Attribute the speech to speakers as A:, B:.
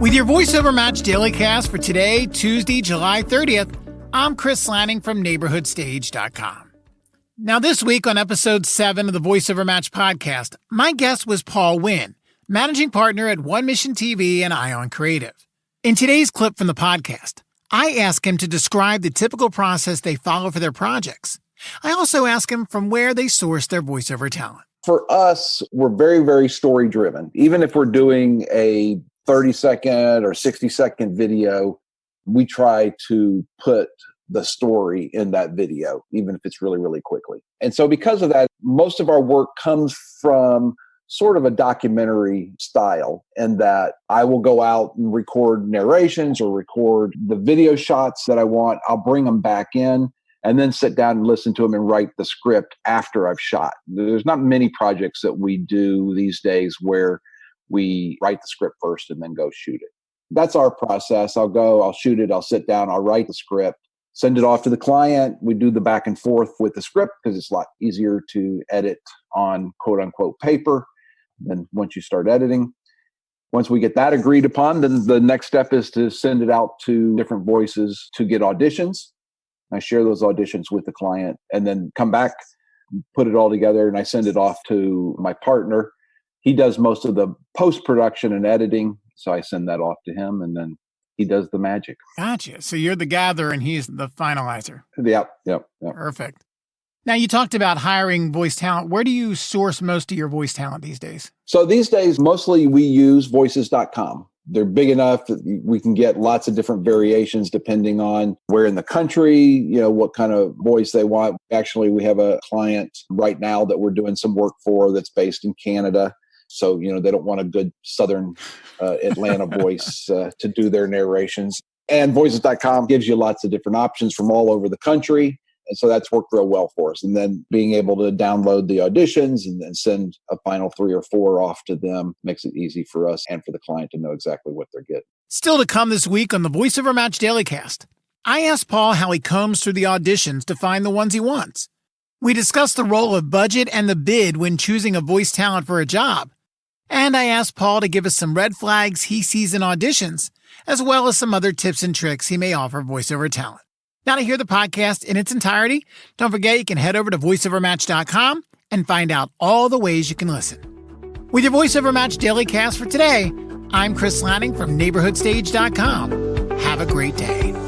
A: With your VoiceOver Match Dailycast for today, Tuesday, July 30th, I'm Chris Lanning from NeighborhoodStage.com. Now this week on episode 7 of the VoiceOver Match podcast, my guest was Paul Wynn, managing partner at One Mission TV and EyeOn Creative. In today's clip from the podcast, I ask him to describe the typical process they follow for their projects. I also ask him from where they source their voiceover talent.
B: For us, we're very, very story driven. Even if we're doing a 30-second or 60-second video, we try to put the story in that video, even if it's really, really quickly. And so because of that, most of our work comes from sort of a documentary style, in that I will go out and record narrations or record the video shots that I want. I'll bring them back in and then sit down and listen to them and write the script after I've shot. There's not many projects that we do these days where we write the script first and then go shoot it. That's our process. I'll shoot it, I'll sit down, I'll write the script, send it off to the client. We do the back and forth with the script because it's a lot easier to edit on quote unquote paper than once you start editing. Once we get that agreed upon, then the next step is to send it out to different voices to get auditions. I share those auditions with the client and then come back, put it all together, and I send it off to my partner. He does most of the post-production and editing, so I send that off to him, and then he does the magic.
A: Gotcha. So you're the gatherer and he's the finalizer.
B: Yep.
A: Perfect. Now, you talked about hiring voice talent. Where do you source most of your voice talent these days?
B: So these days, mostly we use voices.com. They're big enough that we can get lots of different variations depending on where in the country, what kind of voice they want. Actually, we have a client right now that we're doing some work for that's based in Canada. So, they don't want a good Southern Atlanta voice to do their narrations. And voices.com gives you lots of different options from all over the country. And so that's worked real well for us. And then being able to download the auditions and then send a final 3 or 4 off to them makes it easy for us and for the client to know exactly what they're getting.
A: Still to come this week on the VoiceOver Match Dailycast, I asked Paul how he combs through the auditions to find the ones he wants. We discussed the role of budget and the bid when choosing a voice talent for a job. And I asked Paul to give us some red flags he sees in auditions, as well as some other tips and tricks he may offer voiceover talent. Now, to hear the podcast in its entirety, don't forget you can head over to voiceovermatch.com and find out all the ways you can listen. With your VoiceOver Match Dailycast for today, I'm Chris Lanning from NeighborhoodStage.com. Have a great day.